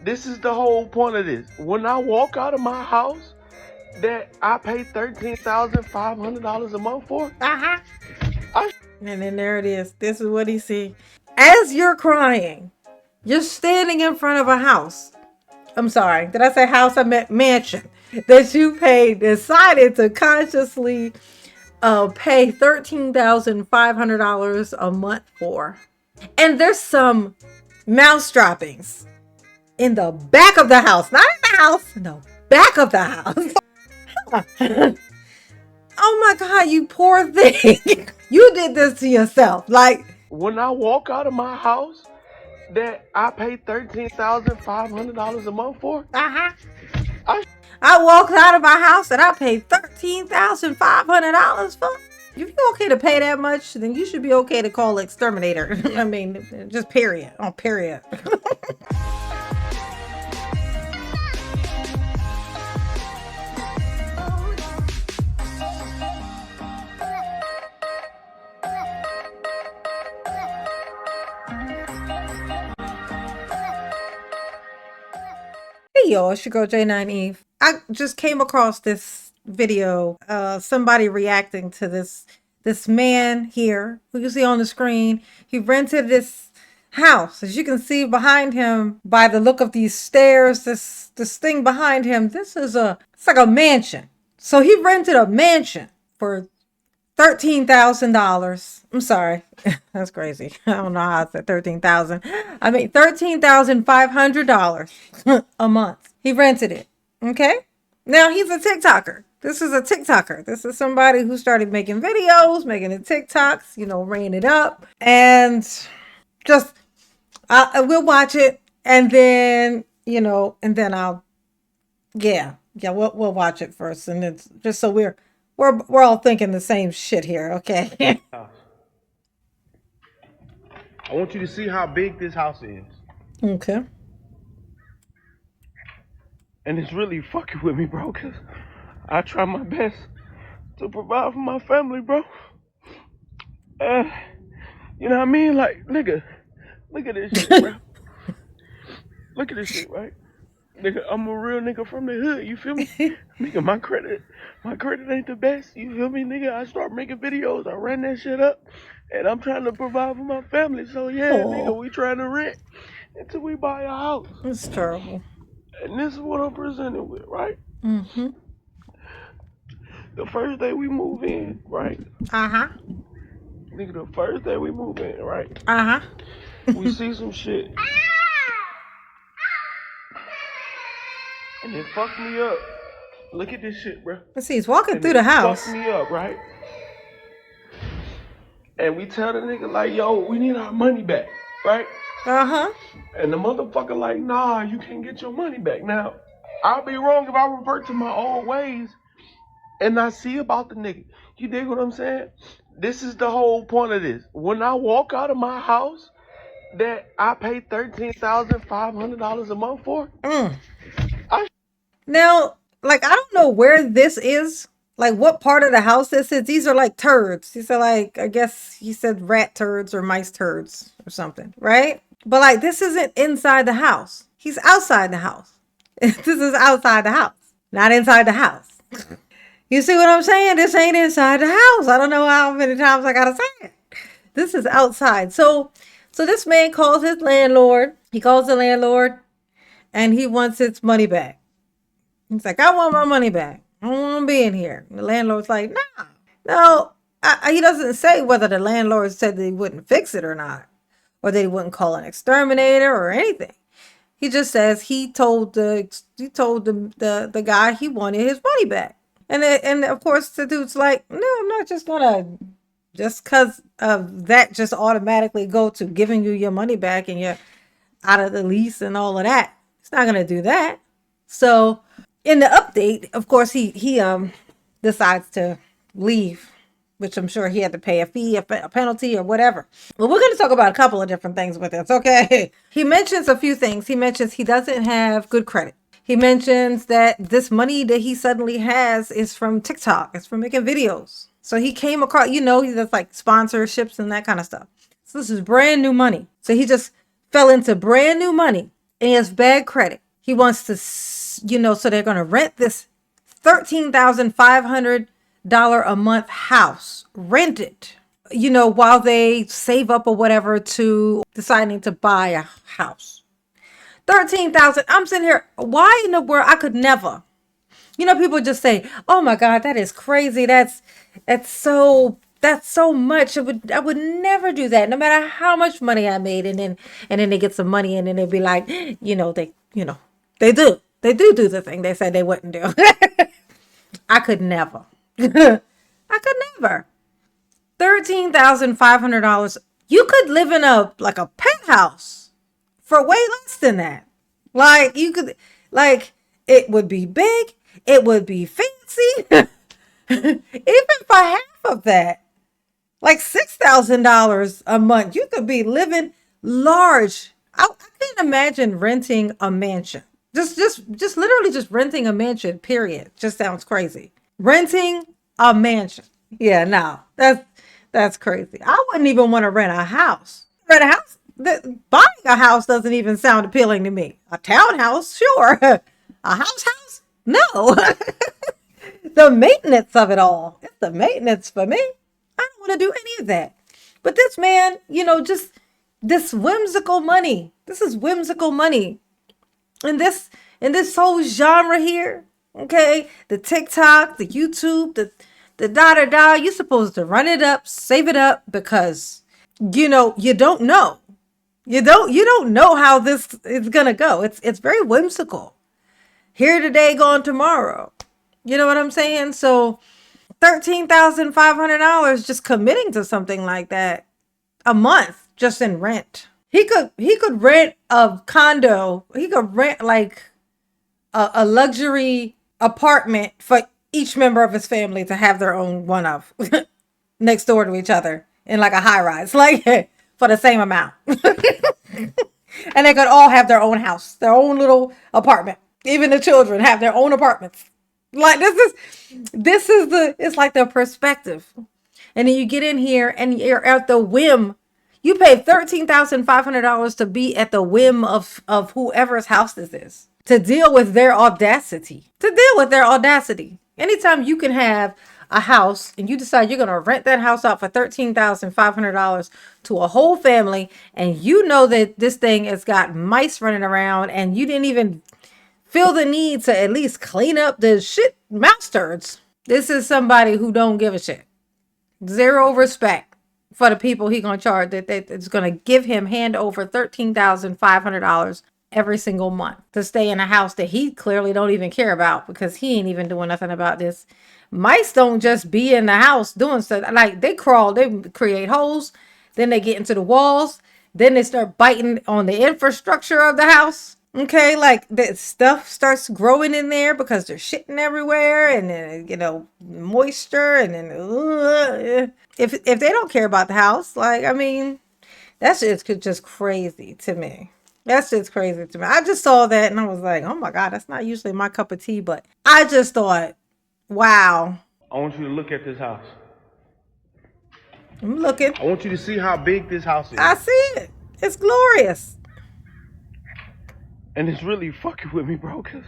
This is the whole point of this. When I walk out of my house that I pay $13,500 a month for, Uh-huh. I And then there it is. This is what he see. As you're crying, you're standing in front of a house. I'm sorry. Did I say house? I meant mansion. That you decided to consciously pay $13,500 a month for. And there's some mouse droppings in the back of the house. Not in the house. No, back of the house. Oh my God, you poor thing. You did this to yourself. Like, when I walk out of my house that I pay $13,500 a month for, uh-huh. I I walked out of my house and I paid $13,500 for. If you're okay to pay that much, then you should be okay to call exterminator. I mean, just period. On period. Hey y'all, it's your girl J9 Eve. I just came across this video, somebody reacting to this man here who you see on the screen. He rented this house. As you can see behind him, by the look of these stairs, this thing behind him, it's like a mansion. So he rented a mansion for $13,000. I'm sorry. That's crazy. I don't know how I said 13,000. I mean $13,500 a month. He rented it. Okay? Now he's a TikToker. This is a TikToker. This is somebody who started making videos, making the TikToks, ran it up. And just we'll watch it and then, and then we'll watch it first, and it's just so we're all thinking the same shit here, okay? I want you to see how big this house is. Okay. And it's really fucking with me, bro, because I try my best to provide for my family, bro. You know what I mean? Like, nigga, look at this shit, bro. Look at this shit, right? Nigga, I'm a real nigga from the hood, you feel me? Nigga, my credit ain't the best, you feel me, nigga? I start making videos, I ran that shit up, and I'm trying to provide for my family. So yeah, nigga, we trying to rent until we buy a house. It's terrible. And this is what I'm presented with, right? Mm-hmm. The first day we move in, right? Uh-huh. Nigga, the first day we move in, right? Uh-huh. We see some shit. And it fucked me up. Look at this shit, bro. Let's see, he's walking through the house. Fucked me up, right? And we tell the nigga like, yo, we need our money back, right? Uh-huh. And the motherfucker like, nah, you can't get your money back. Now, I'll be wrong if I revert to my old ways and not see about the nigga. You dig what I'm saying? This is the whole point of this. When I walk out of my house that I pay $13,500 a month for, Now, like, I don't know where this is. Like, what part of the house this is. These are like turds. These are like, I guess he said rat turds or mice turds or something, right? But like, this isn't inside the house. He's outside the house. This is outside the house, not inside the house. You see what I'm saying? This ain't inside the house. I don't know how many times I gotta say it. This is outside. So this man calls his landlord. He calls the landlord and he wants his money back. He's like, I want my money back. I don't want to be in here. The landlord's like, nah, no. He doesn't say whether the landlord said that he wouldn't fix it or not, or that he wouldn't call an exterminator or anything. He just says he told the guy he wanted his money back, and of course the dude's like, no, I'm not just gonna just because of that just automatically go to giving you your money back and you're out of the lease and all of that. It's not gonna do that. So in the update, of course, he decides to leave, which I'm sure he had to pay a fee, a penalty, or whatever. Well, we're going to talk about a couple of different things with this, okay? He mentions a few things. He mentions he doesn't have good credit. He mentions that this money that he suddenly has is from TikTok. It's from making videos. So he came across, he does like sponsorships and that kind of stuff. So this is brand new money. So he just fell into brand new money and he has bad credit. He wants to, so they're going to rent this $13,500 a month house, rent it, while they save up or whatever to deciding to buy a house. 13,000. I'm sitting here. Why in the world? I could never. People just say, "Oh my God, that is crazy. That's so much." I would never do that, no matter how much money I made. And then they get some money, and then they'd be like, they do the thing they said they wouldn't do. I could never. I could never. $13,500. You could live in a penthouse for way less than that. Like you could, like it would be big, it would be fancy, even for half of that, like $6,000 a month, you could be living large. I can't imagine renting a mansion. Just literally just renting a mansion. Period. Just sounds crazy. Renting a mansion. Yeah, no, that's crazy. I wouldn't even want to rent a house. Rent a house. Buying a house doesn't even sound appealing to me. A townhouse, sure. A house? No. The maintenance of it all. It's the maintenance for me. I don't want to do any of that. But this man, just this whimsical money. This is whimsical money. In this whole genre here, okay? The TikTok, the YouTube, the da. You're supposed to run it up, save it up because you don't know. You don't know how this is gonna go. It's very whimsical. Here today, gone tomorrow. You know what I'm saying? So $13,500 just committing to something like that a month just in rent. He could rent a condo. He could rent like a luxury apartment for each member of his family to have their own one of next door to each other in like a high rise, like for the same amount. And they could all have their own house, their own little apartment. Even the children have their own apartments. Like it's like the perspective. And then you get in here and you're at the whim. You pay $13,500 to be at the whim of whoever's house this is. To deal with their audacity. Anytime you can have a house and you decide you're going to rent that house out for $13,500 to a whole family, and you know that this thing has got mice running around and you didn't even feel the need to at least clean up the shit mouse turds. This is somebody who don't give a shit. Zero respect for the people he gonna charge that's gonna give him hand over $13,500 every single month to stay in a house that he clearly don't even care about because he ain't even doing nothing about this. Mice don't just be in the house doing stuff. Like they crawl, they create holes, then they get into the walls, then they start biting on the infrastructure of the house. Okay, like the stuff starts growing in there because they're shitting everywhere, and then moisture, and then if they don't care about the house, like I mean, that's just crazy to me. That's just crazy to me. I just saw that and I was like, oh my God, that's not usually my cup of tea, but I just thought, wow. I want you to look at this house. I'm looking. I want you to see how big this house is. I see it. It's glorious. And it's really fucking with me, bro, because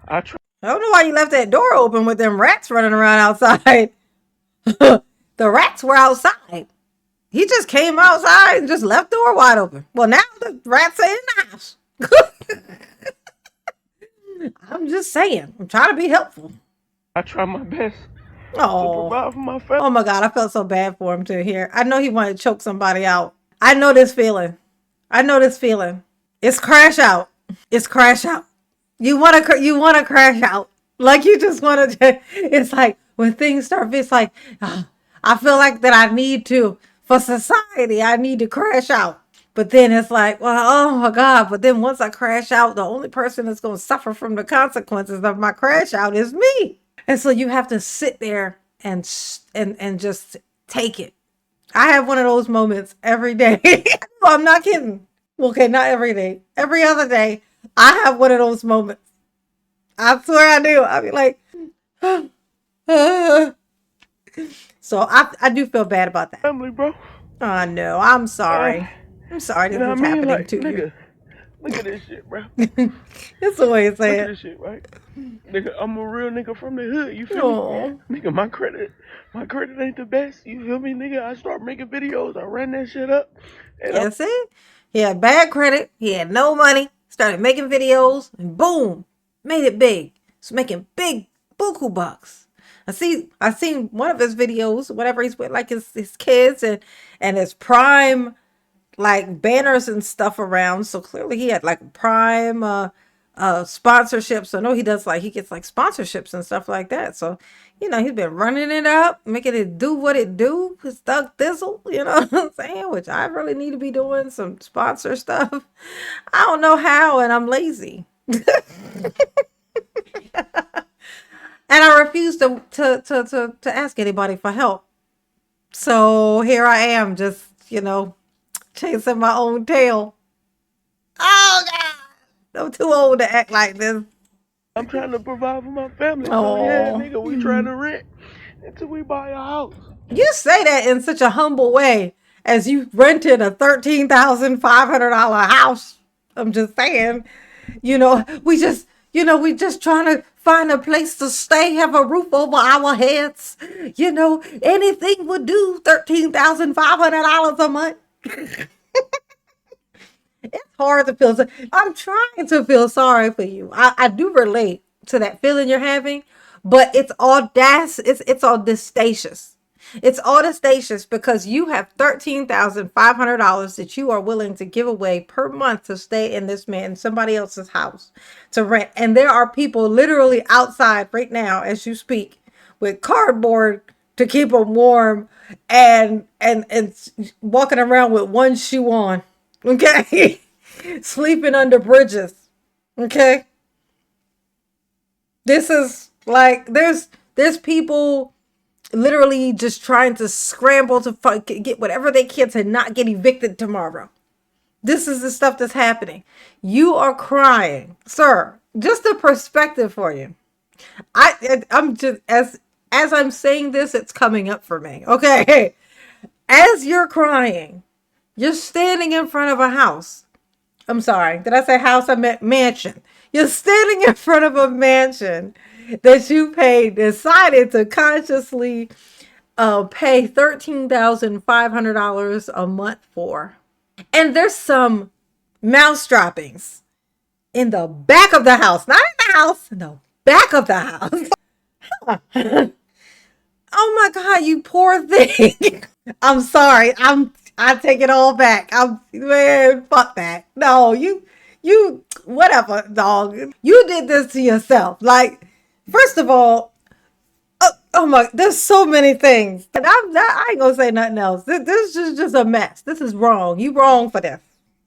I try. I don't know why you left that door open with them rats running around outside. The rats were outside. He just came outside and just left the door wide open. Well, now the rats are in the house. I'm just saying. I'm trying to be helpful. I try my best to Oh, provide for my family. oh my God. I felt so bad for him to hear. I know he wanted to choke somebody out. I know this feeling. It's crash out. It's crash out. You want to crash out. Like you just want to, it's like when things start, it's like, I feel like that I need to, for society, I need to crash out. But then it's like, well, oh my God. But then once I crash out, the only person that's going to suffer from the consequences of my crash out is me. And so you have to sit there and just take it. I have one of those moments every day. I'm not kidding. Okay, not every day. Every other day, I have one of those moments. I swear I do. I'll be like, so I do feel bad about that. Family, bro. Oh no, I'm sorry. I'm sorry You this know is what I mean? happening Like, to you. nigga, Look at this shit, bro. That's the way to say Look at it. this shit, right? Nigga, I'm a real nigga from the hood. You feel me? Oh, Nigga, my credit ain't the best. You feel me, nigga? I start making videos. I ran that shit up, and I'm yeah, see? He had bad credit. He had no money. Started making videos, and boom, made it big. He's making big buku bucks. I seen one of his videos, whatever he's with, like his kids and his prime like banners and stuff around. So clearly he had like prime sponsorships. So no, he does like he gets like sponsorships and stuff like that. So, he's been running it up, making it do what it do. His Thug Thizzle, you know what I'm saying? Which I really need to be doing some sponsor stuff. I don't know how, and I'm lazy. And I refuse to ask anybody for help. So here I am, just, chasing my own tail. Oh God, I'm too old to act like this. trying to provide for my family. So yeah, Oh, nigga, we trying to rent until we buy a house. you say that in such a humble way as you rented a $13,500 house. I'm just saying, we just trying to find a place to stay, have a roof over our heads. Anything would do. $13,500 a month. It's hard to feel. I'm trying to feel sorry for you. I do relate to that feeling you're having, but it's audacious. It's audacious. It's audacious because you have $13,500 that you are willing to give away per month to stay in somebody else's house to rent, and there are people literally outside right now as you speak with cardboard to keep them warm and walking around with one shoe on. Okay. Sleeping under bridges. Okay. This is like there's people literally just trying to scramble to get whatever they can to not get evicted tomorrow. This is the stuff that's happening. You are crying, sir. Just a perspective for you. I'm just as I'm saying this, it's coming up for me. Okay. As you're crying, you're standing in front of a house. I'm sorry. Did I say house? I meant mansion. You're standing in front of a mansion that you decided to consciously pay $13,500 a month for. And there's some mouse droppings in the back of the house, not in the house, in the back of the house. Oh my God, you poor thing. I'm sorry. I take it all back. Man, fuck that. No, whatever, dog. You did this to yourself. Like, first of all, oh my, there's so many things. And I ain't gonna say nothing else. This is just a mess. This is wrong. You wrong for this.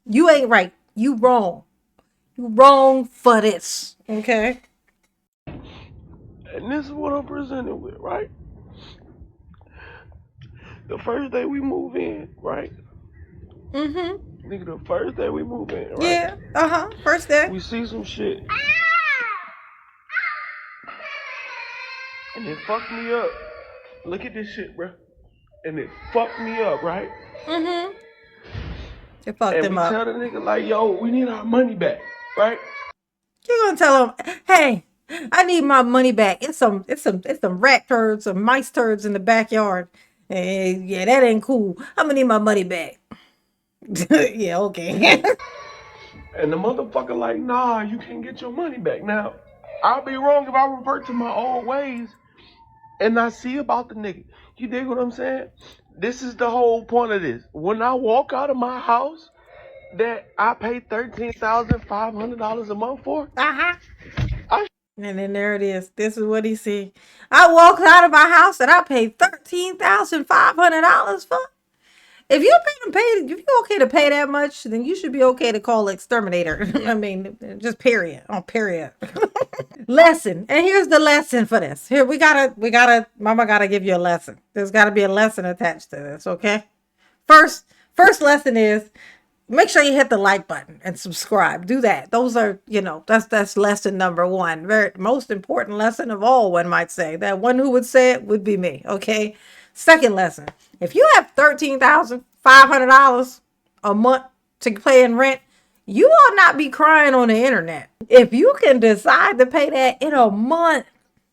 You ain't right. You wrong. You wrong for this. Okay. And this is what I'm presented with, right? The first day we move in, right? Mm-hmm. Nigga, the first day we move in, right? Yeah. Uh-huh. First day. We see some shit, and it fucked me up. Look at this shit, bro. And it fucked me up, right? Mm-hmm. It fucked And him we up. tell the nigga like, yo, we need our money back, right? You're gonna tell him, hey, I need my money back. It's some rat turds, some mice turds in the backyard. Hey, yeah, that ain't cool. I'm gonna need my money back. Yeah, okay. And the motherfucker like, nah, you can't get your money back. Now, I'll be wrong if I revert to my old ways and I see about the nigga. You dig what I'm saying? This is the whole point of this. When I walk out of my house that I pay $13,500 a month for, Uh-huh. I And then there it is. This is what he said. I walked out of my house and I paid $13,500 for. If you're okay to pay that much, then you should be okay to call exterminator. I mean, just period. On period. Lesson. And here's the lesson for this. Here mama gotta give you a lesson. There's gotta be a lesson attached to this, okay? First, first lesson is make sure you hit the like button and subscribe. Do that. Those are, that's lesson number one. Very most important lesson of all, one might say. That one who would say it would be me. Okay. Second lesson. If you have $13,500 a month to pay in rent, You ought not be crying on the internet. If you can decide to pay that in a month,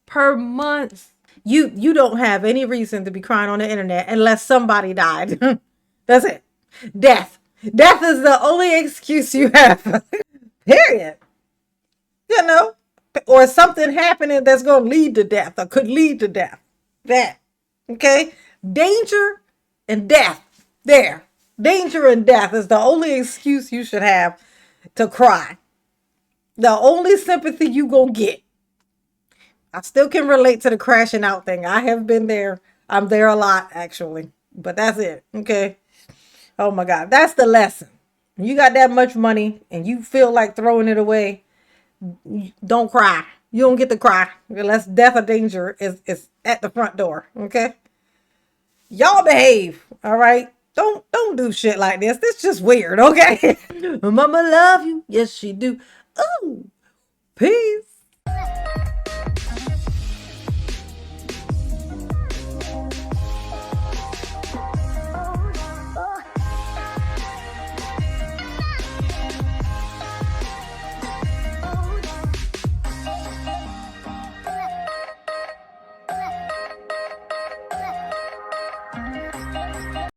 per month, you don't have any reason to be crying on the internet unless somebody died. That's it. Death. Death is the only excuse you have. Period. You know, or something happening that's going to lead to death or could lead to death. That. Okay? Danger and death. There. Danger and death is the only excuse you should have to cry. The only sympathy you going to get. I still can relate to the crashing out thing. I have been there. I'm there a lot, actually. But that's it. Okay? Oh my God. That's the lesson. You got that much money and you feel like throwing it away, don't cry. You don't get to cry unless death or danger is at the front door. Okay? Y'all behave. All right? Don't do shit like this. This just weird, okay? Mama love you. Yes, she do. Oh, peace.